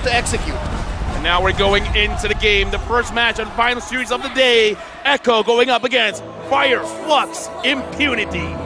to execute. And now we're going into the game, the first match of the final series of the day. Echo going up against Fire Flux Impunity.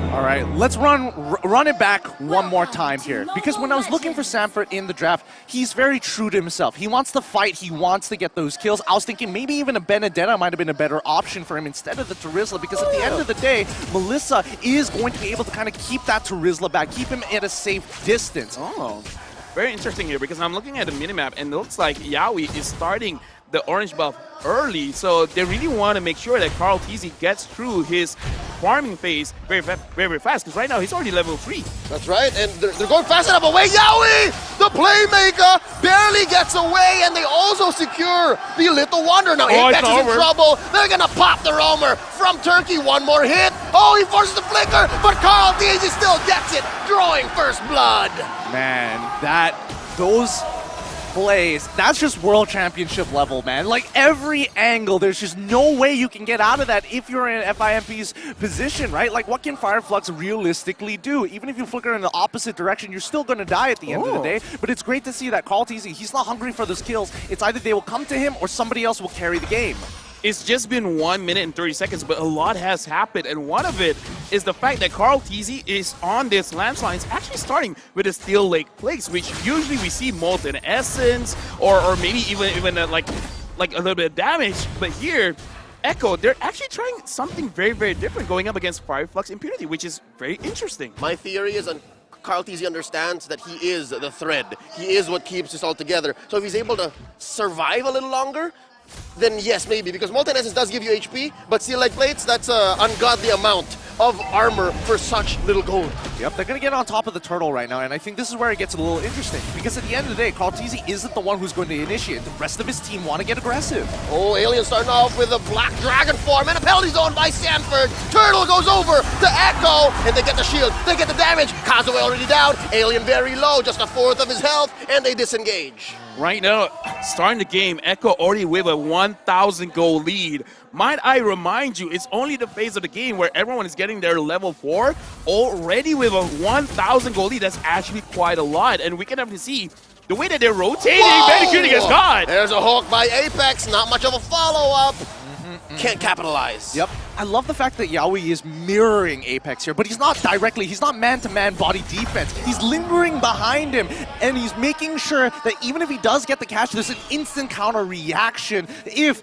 All right, let's run it back one more time here. Because when I was looking for Sanford in the draft, he's very true to himself. He wants to fight, he wants to get those kills. I was thinking maybe even a Benedetta might have been a better option for him instead of the Terizla, because at the end of the day, Melissa is going to be able to kind of keep that Terizla back, keep him at a safe distance. Oh, very interesting here, because I'm looking at the minimap and it looks like Yaoi is starting the orange buff early, so they really want to make sure that Carl TZ gets through his farming phase very fast, because right now he's already level 3. That's right, and they're going fast enough away. Yaoi, the playmaker, barely gets away, and they also secure the Little Wonder. Now Apex is in trouble. They're going to pop the roamer from Turkey. One more hit. Oh, he forces the flicker, but Carl TZ still gets it, drawing first blood. Man, those plays, that's just world championship level, man. Like every angle, there's just no way you can get out of that if you're in FIMP's position, right? Like what can Fireflux realistically do? Even if you flicker in the opposite direction, you're still going to die at the end of the day. But it's great to see that Carl TZ, he's not hungry for those kills. It's either they will come to him or somebody else will carry the game. It's just been 1 minute and 30 seconds, but a lot has happened, and one of it is the fact that Carl TZ is on this landslide, actually starting with a Steel Lake Place, which usually we see Molten Essence or maybe even like a little bit of damage, but here, Echo, they're actually trying something very different going up against Fireflux Impunity, which is very interesting. My theory is Carl TZ understands that he is the thread. He is what keeps this all together. So if he's able to survive a little longer, then yes, maybe, because Molten Essence does give you HP, but Steel Lake Plates, that's an ungodly amount of armor for such little gold. Yep, they're going to get on top of the turtle right now, and I think this is where it gets a little interesting, because at the end of the day, Carl TZ isn't the one who's going to initiate. The rest of his team want to get aggressive. Oh, Alien starting off with a Black Dragon form and a penalty zone by Sanford. Turtle goes over to Echo, and they get the shield, they get the damage. Kazue already down, Alien very low, just a fourth of his health, and they disengage. Right now, starting the game, Echo already with a 1,000 gold lead. Might I remind you, it's only the phase of the game where everyone is getting their level 4, already with a 1,000 gold lead. That's actually quite a lot, and we can definitely see the way that they're rotating. Medicuting is gone. There's a hook by Apex, not much of a follow-up. Can't capitalize. Yep. I love the fact that Yaoi is mirroring Apex here, but he's not directly, he's not man-to-man body defense. He's lingering behind him, and he's making sure that even if he does get the catch, there's an instant counter reaction if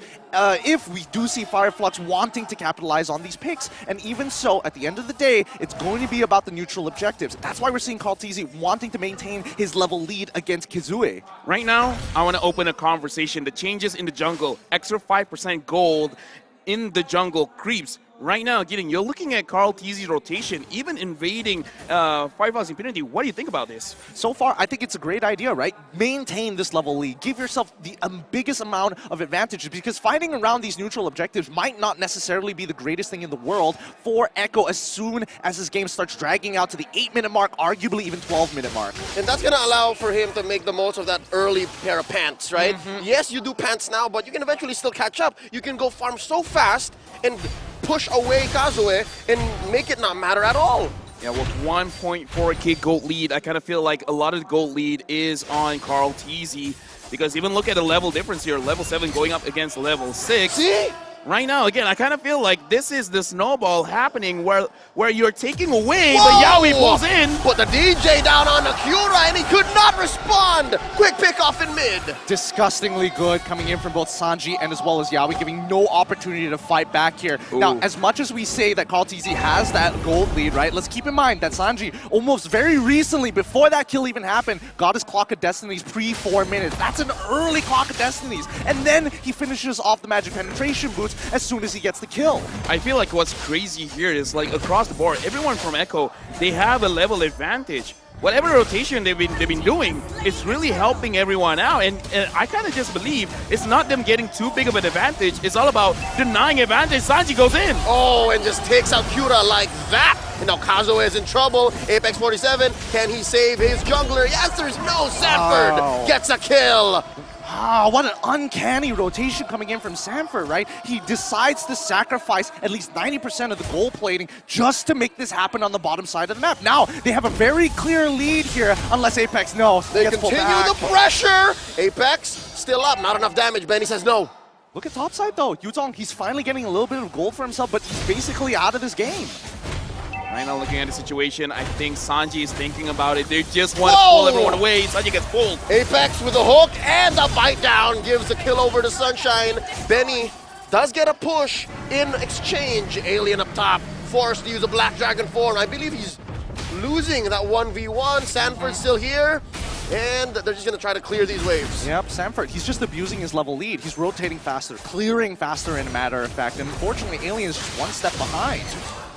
we do see Fireflux wanting to capitalize on these picks. And even so, at the end of the day, it's going to be about the neutral objectives. That's why we're seeing Carl TZ wanting to maintain his level lead against Kazue. Right now, I want to open a conversation. The changes in the jungle, extra 5% gold in the jungle creeps. Right now, Gideon, you're looking at Carl TZ's rotation, even invading Fireflux Impunity. What do you think about this? So far, I think it's a great idea, right? Maintain this level lead. Give yourself the biggest amount of advantages, because fighting around these neutral objectives might not necessarily be the greatest thing in the world for Echo as soon as this game starts dragging out to the 8-minute mark, arguably even 12-minute mark. And that's going to allow for him to make the most of that early pair of pants, right? Yes, you do pants now, but you can eventually still catch up. You can go farm so fast and push away Kazue and make it not matter at all. Yeah, with 1.4k gold lead, I kind of feel like a lot of the gold lead is on Carl TZ, because even look at the level difference here, level 7 going up against level 6. See? Right now, again, I kind of feel like this is the snowball happening where you're taking away, but Yaoi pulls in. Put the DJ down on Akira, and he could not respond. Quick pick off in mid. Disgustingly good coming in from both Sanji and as well as Yaoi, giving no opportunity to fight back here. Ooh. Now, as much as we say that Carl TZ has that gold lead, right, let's keep in mind that Sanji almost very recently, before that kill even happened, got his Clock of Destinies pre-4 minutes. That's an early Clock of Destinies. And then he finishes off the Magic Penetration boots as soon as he gets the kill. I feel like what's crazy here is, like, across the board, everyone from Echo, they have a level advantage. Whatever rotation they've been doing, it's really helping everyone out, and I kind of just believe it's not them getting too big of an advantage. It's all about denying advantage. Sanji goes in. Oh, and just takes out Kura like that. And now Kazue is in trouble. Apex 47, can he save his jungler? Yes, there's no. Sanford gets a kill. Ah, what an uncanny rotation coming in from Sanford, right? He decides to sacrifice at least 90% of the gold plating just to make this happen on the bottom side of the map. Now, they have a very clear lead here, unless Apex, no. They continue the pressure. Apex still up, not enough damage. Benny says no. Look at topside though. Yuzong, he's finally getting a little bit of gold for himself, but he's basically out of this game. Right now, looking at the situation, I think Sanji is thinking about it. They just want to pull everyone away. Sanji gets pulled. Apex with a hook and a bite down gives the kill over to Sunshine. Benny does get a push in exchange. Alien up top, forced to use a Black Dragon form. I believe he's losing that 1v1. Sanford's still here, and they're just going to try to clear these waves. Yep, Sanford, he's just abusing his level lead. He's rotating faster, clearing faster in a matter of fact, and unfortunately, Alien is just one step behind.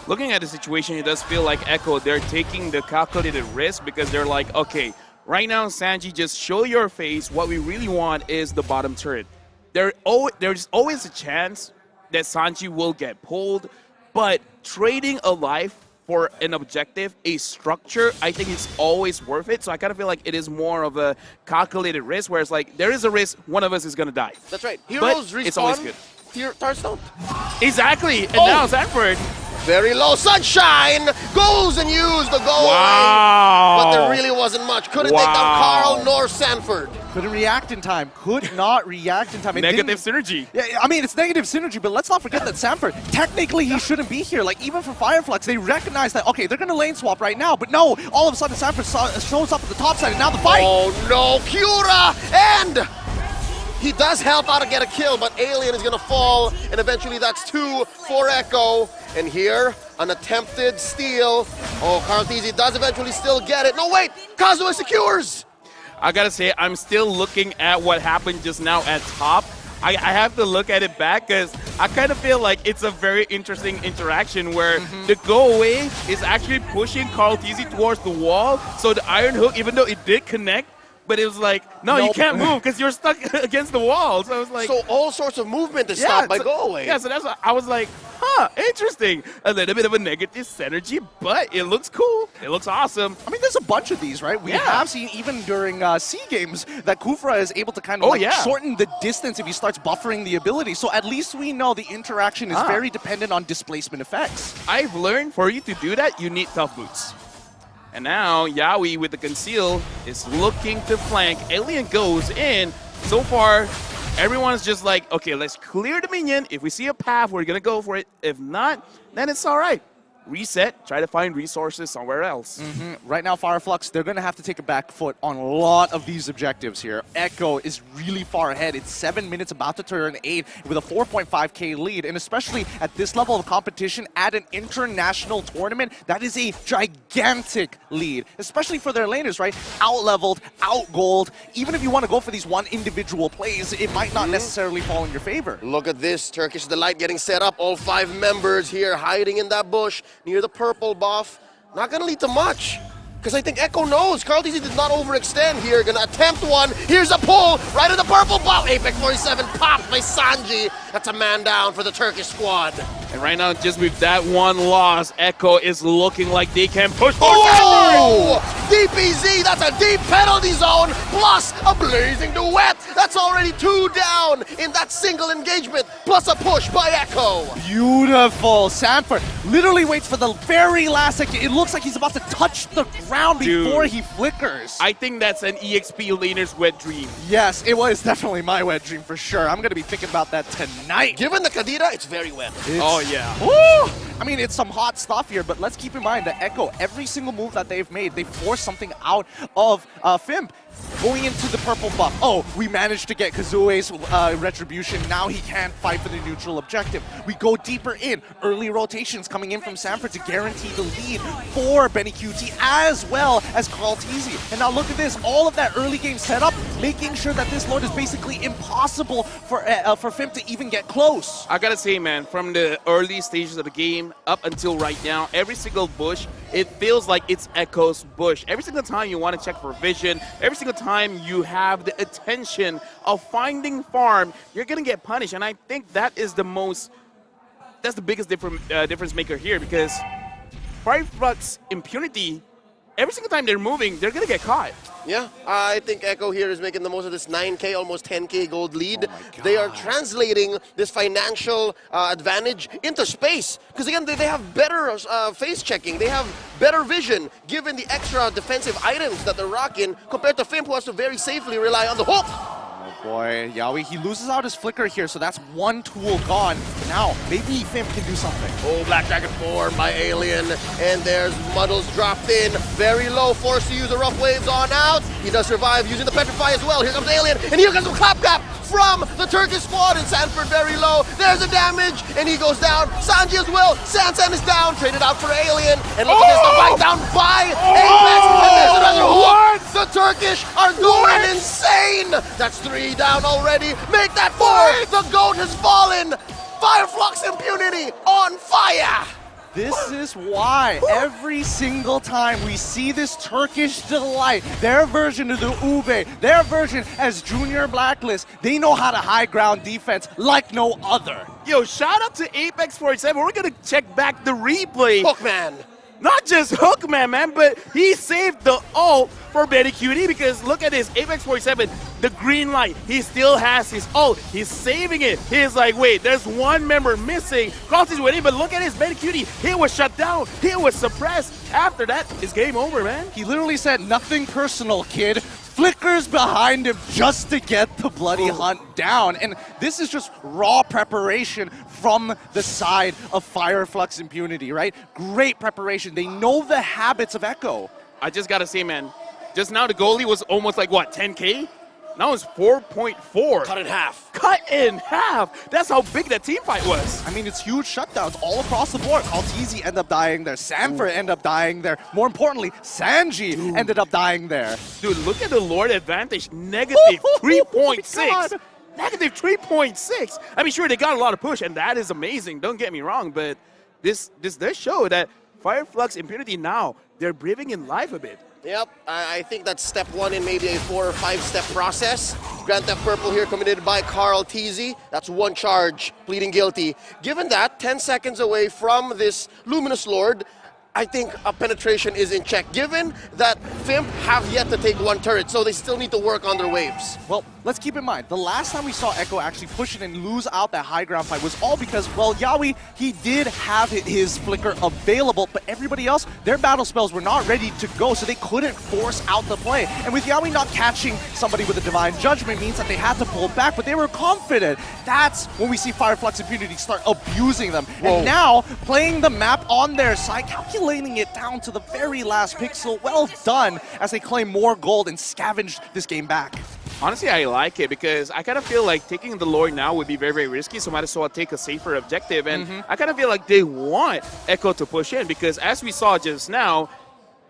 Looking at the situation, it does feel like Echo, they're taking the calculated risk because they're like, okay, right now, Sanji, just show your face. What we really want is the bottom turret. There's always a chance that Sanji will get pulled, but trading a life for an objective, a structure, I think it's always worth it. So I kind of feel like it is more of a calculated risk, whereas like there is a risk one of us is going to die. That's right. Heroes respawn. It's always good. Stars don't. Exactly. And now Sanford. Very low. Sunshine goes and used the goal. Wow. But there really wasn't much. Couldn't take down Carl nor Sanford. Couldn't react in time. Could not react in time. Negative synergy. Yeah, I mean, it's negative synergy, but let's not forget that Sanford, technically he shouldn't be here. Like, even for Fireflux, they recognize that, okay, they're going to lane swap right now, but no, all of a sudden Sanford shows up at the top side, and now the fight. Oh, no. Cura! And he does help out to get a kill, but Alien is going to fall, and eventually that's 2 for Echo. And here, an attempted steal. Oh, Carlteasy does eventually still get it. No, wait! Kazuha secures! I gotta say, I'm still looking at what happened just now at top. I have to look at it back because I kind of feel like it's a very interesting interaction where the go away is actually pushing Carlteasy towards the wall. So the Iron Hook, even though it did connect, but it was like, no, you can't move because you're stuck against the wall. So I was like, so all sorts of movement is stopped by go away. Yeah, so that's what I was like, huh, interesting. A little bit of a negative synergy, but it looks cool. It looks awesome. I mean, there's a bunch of these, right? We have seen even during C games that Kufra is able to kind of shorten the distance if he starts buffering the ability. So at least we know the interaction is very dependent on displacement effects. I've learned for you to do that, you need tough boots. And now Yaoi with the conceal is looking to flank. Alien goes in. So far, everyone's just like, okay, let's clear the minion. If we see a path, we're going to go for it. If not, then it's all right. Reset, try to find resources somewhere else. Right now, Fireflux, they're going to have to take a back foot on a lot of these objectives here. Echo is really far ahead. It's 7 minutes, about to turn 8, with a 4.5k lead. And especially at this level of competition, at an international tournament, that is a gigantic lead. Especially for their laners, right? Out-leveled, out-gold. Even if you want to go for these one individual plays, it might not necessarily fall in your favor. Look at this, Turkish Delight getting set up. All 5 members here hiding in that bush near the purple buff. Not gonna lead to much, because I think Echo knows Carlteasy did not overextend here. Gonna attempt one. Here's a pull right at the purple buff. Apex 47 popped by Sanji. That's a man down for the Turkish squad. And right now, just with that one loss, Echo is looking like they can push for DPZ, that's a deep penalty zone, plus a blazing duet. That's already 2 down in that single engagement, plus a push by Echo. Beautiful. Sanford literally waits for the very last second. It looks like he's about to touch the ground before he flickers. I think that's an EXP laner's wet dream. Yes, it was definitely my wet dream for sure. I'm going to be thinking about that tonight. Given the Kadira, it's very wet. Oh, yeah. Woo! I mean, it's some hot stuff here, but let's keep in mind that Echo, every single move that they've made, they force something out of FIMP. Going into the purple buff. Oh, we managed to get Kazue's retribution. Now he can't fight for the neutral objective. We go deeper in. Early rotations coming in from Sanford to guarantee the lead for Benny QT as well as Carlteasy. And now look at this. All of that early game setup, making sure that this load is basically impossible for FIMP to even get close. I gotta say, man, from the early stages of the game up until right now, every single bush, it feels like it's Echo's bush. Every single time you want to check for vision, every single time you have the attention of finding farm, you're gonna get punished. And I think that is that's the biggest difference maker here, because Fireflux impunity, every single time they're moving, they're gonna get caught. Yeah, I think Echo here is making the most of this 9K, almost 10K gold lead. Oh my They are God. translating this financial advantage into space. Because again, they have better face checking. They have better vision, given the extra defensive items that they're rocking, compared to FIMP, who has to very safely rely on the hook. Oh boy, Yawi, he loses out his flicker here, so that's one tool gone. Now, maybe FIMP can do something. Oh, Black Dragon formed by Alien, and there's Muddles dropped in, very low, forced to use the rough waves on out. He does survive using the Petrify as well. Here comes Alien, and here comes the Clap from the Turkish squad, and Sanford very low. There's the damage, and he goes down. Sanji as well. Sansan is down, traded out for Alien, and look at this, the fight down by Apex, and there's another hook. The Turkish are going insane. That's 3 down already. Make that 4. The GOAT has fallen. Fireflux Impunity on fire! This is why every single time we see this Turkish delight, their version of the Ube, their version as Junior Blacklist, they know how to high ground defense like no other. Yo, shout out to Apex 47. We're gonna check back the replay. Hookman. Not just Hookman, man, but he saved the ult for Betty Cutie, because look at this, Apex 47, the green light, he still has his ult, he's saving it. He's like, wait, there's one member missing. Crossy's winning, but look at his Betty Cutie, he was shut down, he was suppressed. After that, it's game over, man. He literally said, nothing personal, kid. Flickers behind him just to get the bloody hunt down. And this is just raw preparation from the side of Fireflux Impunity, right? Great preparation. They know the habits of Echo. I just gotta say, man, just now the goalie was almost like, what, 10K? Now it's 4.4. Cut in half. Cut in half. That's how big that team fight was. I mean, it's huge shutdowns all across the board. Altizi ended up dying there. Sanford ended up dying there. More importantly, Sanji ended up dying there. Dude, look at the Lord advantage. Negative 3.6. Negative 3.6. I mean, sure, they got a lot of push, and that is amazing. Don't get me wrong, but this does show that Fireflux Impunity now, they're breathing in life a bit. Yep, I think that's step 1 in maybe a 4 or 5 step process. Grand Theft Purple here committed by Carl Teasy. That's 1 charge, pleading guilty. Given that, 10 seconds away from this Luminous Lord, I think a penetration is in check, given that FIMP have yet to take 1 turret, so they still need to work on their waves. Well, let's keep in mind, the last time we saw Echo actually push it and lose out that high ground fight was all because, well, Yawi, he did have his flicker available, but everybody else, their battle spells were not ready to go, so they couldn't force out the play. And with Yawi not catching somebody with a Divine Judgment means that they had to pull back, but they were confident. That's when we see Fireflux Impunity start abusing them. Whoa. And now, playing the map on their side, calculating it down to the very last pixel. Well done as they claim more gold and scavenge this game back. Honestly, I like it because I kind of feel like taking the Lord now would be very, very risky, so might as well take a safer objective. And I kind of feel like they want Echo to push in because as we saw just now,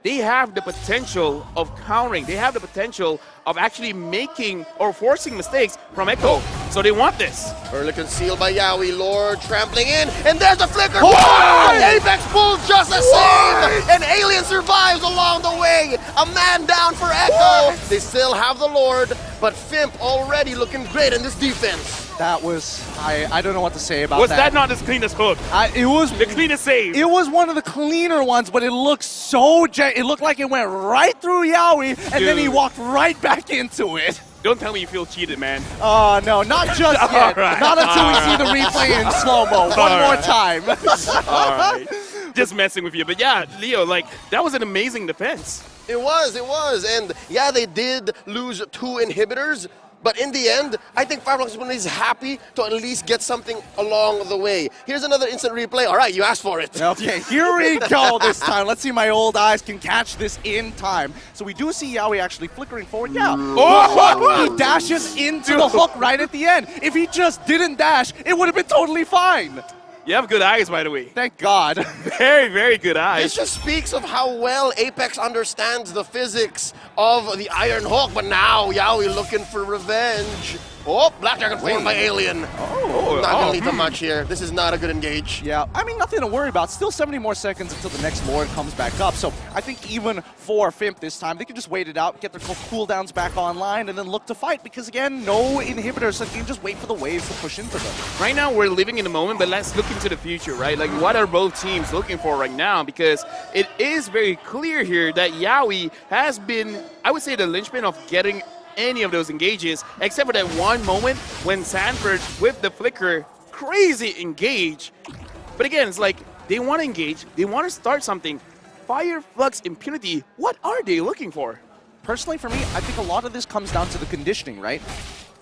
they have the potential of countering. They have the potential of actually making or forcing mistakes from Echo. So they want this. Early concealed by Yawi, Lord trampling in, and there's the flicker! Apex pulls just the same! And Alien survives along the way! A man down for Echo! They still have the Lord, but FIMP already looking great in this defense. That was, I don't know what to say about Was that. that not as clean as Hook? It was The cleanest save. It was one of the cleaner ones, but it looked so it looked like it went right through Yawi, and then he Dude. walked right back into it. Don't tell me you feel cheated, man. Oh, no, not just yet. right. Not until we see the replay in slow-mo. One more time. All right. Just messing with you. But yeah, Leo, like, that was an amazing defense. It was, and yeah, they did lose 2 inhibitors, but in the end, I think Fireflux is happy to at least get something along the way. Here's another instant replay. All right, you asked for it. Okay, here we go this time. Let's see if my old eyes can catch this in time. So we do see Yawi actually flickering forward. Yeah. Oh! He dashes into the hook right at the end. If he just didn't dash, it would have been totally fine. You have good eyes, by the way. Thank God. Very, very good This eyes. just speaks of how well Apex understands the physics of the Iron Hawk, but now Yawi looking for revenge. Oh, Black Dragon formed by Alien. Not gonna lead to much here. This is not a good engage. Yeah, I mean, nothing to worry about. Still 70 more seconds until the next Lord comes back up. So I think even for FIMP this time, they can just wait it out, get their cooldowns back online, and then look to fight. Because again, no inhibitors, so you can just wait for the waves to push into them. Right now, we're living in the moment, but let's look into the future, right? Like, what are both teams looking for right now? Because it is very clear here that Yaoi has been, I would say, the linchpin of getting any of those engages, except for that one moment when Sanford, with the flicker, crazy engage. But again, it's like, they want to engage, they want to start something. Fireflux Impunity, what are they looking for? Personally, for me, I think a lot of this comes down to the conditioning, right?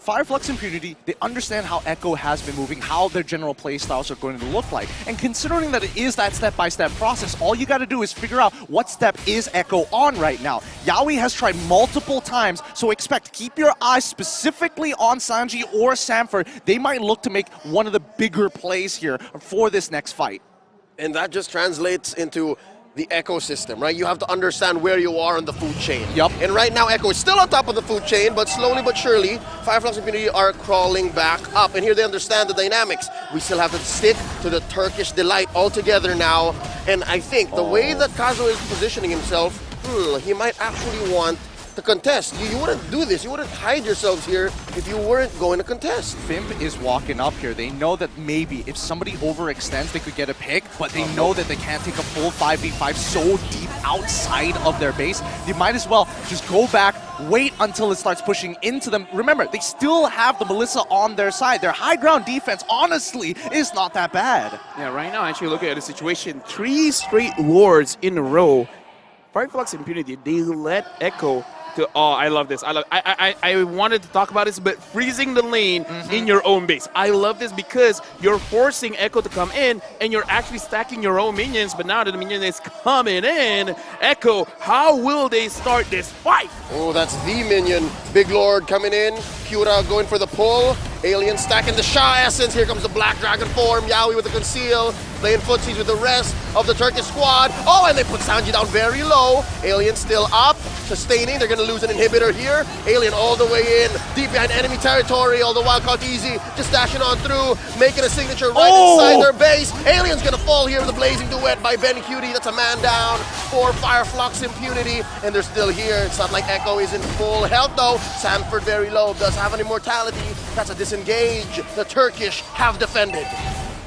Fireflux Impunity, they understand how Echo has been moving, how their general play styles are going to look like. And considering that it is that step-by-step process, all you got to do is figure out what step is Echo on right now. Yaoi has tried multiple times, so keep your eyes specifically on Sanji or Sanford. They might look to make one of the bigger plays here for this next fight. And that just translates into the ecosystem, right? You have to understand where you are on the food chain. Yep. And right now, Echo is still on top of the food chain, but slowly but surely, Fireflux Impunity are crawling back up. And here they understand the dynamics. We still have to stick to the Turkish delight altogether now. And I think the way that Kazuo is positioning himself, he might actually want to contest. You wouldn't do this. You wouldn't hide yourselves here if you weren't going to contest. FIMP is walking up here. They know that maybe if somebody overextends, they could get a pick, but they know that they can't take a full 5v5 so deep outside of their base. They might as well just go back, wait until it starts pushing into them. Remember, they still have the Melissa on their side. Their high ground defense, honestly, is not that bad. Yeah, right now, actually looking at the situation, 3 straight Lords in a row. Fireflux Impunity, they let Echo to, oh, I love this. I wanted to talk about this, but freezing the lane in your own base. I love this because you're forcing Echo to come in and you're actually stacking your own minions, but now that the minion is coming in, Echo, how will they start this fight? Oh, that's the minion. Big Lord coming in. Kyura going for the pull. Alien stacking the Sha Essence. Here comes the Black Dragon form. Yaoi with the conceal. Playing footsies with the rest of the Turkish squad. Oh, and they put Sanji down very low. Alien still up. Sustaining. They're going to lose an inhibitor here. Alien all the way in. Deep behind enemy territory. All the while Easy just dashing on through. Making a signature right inside their base. Alien's going to fall here with a blazing duet by Ben Cutie. That's a man down for Fireflux Impunity. And they're still here. It's not like Echo is in full health though. Sanford very low. Does have an immortality. That's a disengage. The Turkish have defended.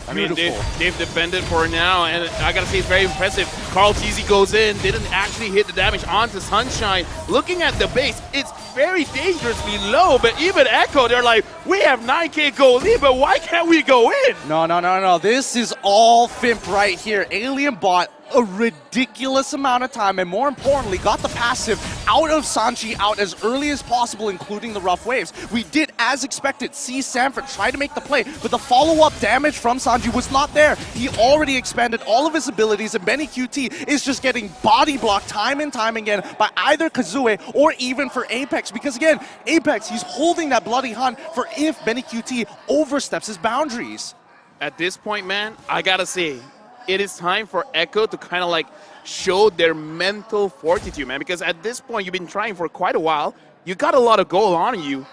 I mean, they've defended for now, and I gotta say it's very impressive. Carl TZ goes in, didn't actually hit the damage onto Sunshine. Looking at the base, it's very dangerously low, but even Echo, they're like, we have 9k gold lead, but why can't we go in? No. This is all FIMP right here. Alien bought a ridiculous amount of time, and more importantly, got the passive out of Sanji out as early as possible, including the rough waves. We did, as expected, see Sanford try to make the play, but the follow-up damage from Sanji was not there. He already expanded all of his abilities, and Benny QT is just getting body blocked time and time again by either Kazue or even for Apex, because again, Apex, he's holding that bloody hunt for if Benny QT oversteps his boundaries. At this point, man, I gotta say, it is time for Echo to kind of like show their mental fortitude, man, because at this point, you've been trying for quite a while. You got a lot of gold on you.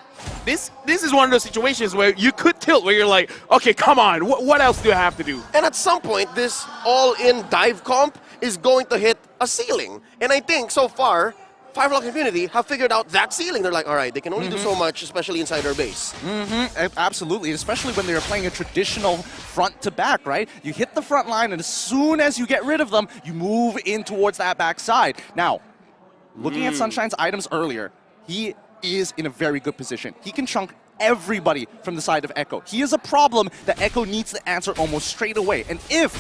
This is one of those situations where you could tilt, where you're like, okay, come on, what else do I have to do? And at some point, this all-in dive comp is going to hit a ceiling. And I think so far, Fireflux Impunity have figured out that ceiling. They're like, all right, they can only do so much, especially inside their base. Absolutely, especially when they're playing a traditional front to back, right? You hit the front line, and as soon as you get rid of them, you move in towards that back side. Now, looking at Sunshine's items earlier, he is in a very good position. He can chunk everybody from the side of Echo. He is a problem that Echo needs to answer almost straight away. And if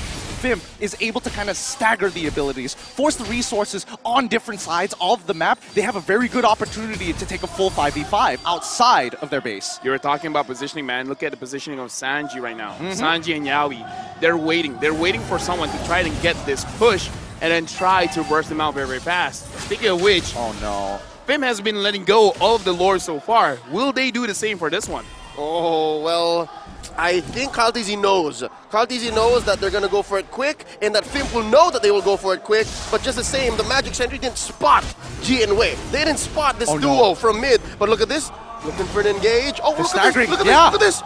FIMP is able to kind of stagger the abilities, force the resources on different sides of the map, they have a very good opportunity to take a full 5v5 outside of their base. You were talking about positioning, man. Look at the positioning of Sanji right now. Sanji and Yaoi, they're waiting. They're waiting for someone to try to get this push and then try to burst them out very, very fast. Speaking of which, oh no, FIMP has been letting go of the lore so far. Will they do the same for this one? Oh, well, I think Carl TZ knows. Carl TZ knows that they're going to go for it quick, and that FIMP will know that they will go for it quick, but just the same, the Magic Sentry didn't spot G and Wei. They didn't spot this duo from mid, but look at this. Looking for an engage. Oh, look at this. Look at this. Look at this.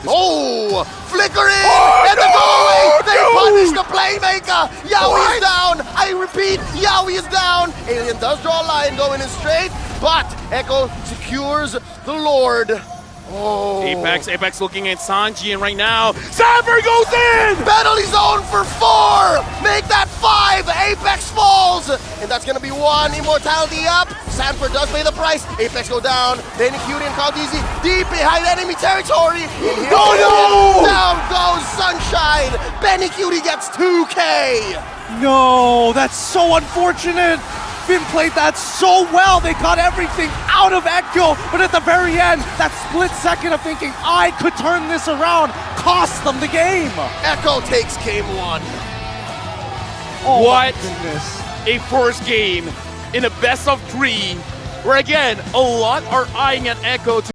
Oh, flickering, and the goalie, they punish the playmaker. Yaoi is down. I repeat, Yaoi is down. Alien does draw a line going in straight, but Echo secures the Lord. Oh. Apex looking at Sanji, and right now, Sanford goes in! Penalty zone for 4! Make that 5! Apex falls! And that's gonna be 1 immortality up. Sanford does pay the price. Apex go down. Benny Cutie and Caldeezy deep behind enemy territory. And here down goes Sunshine. Benny Cutie gets 2K. No, that's so unfortunate. FIMP played that so well. They got everything out of Echo, but at the very end, that split second of thinking, I could turn this around, cost them the game. Echo takes game 1. Oh what my goodness. a first game in a best of 3, where again, a lot are eyeing at Echo to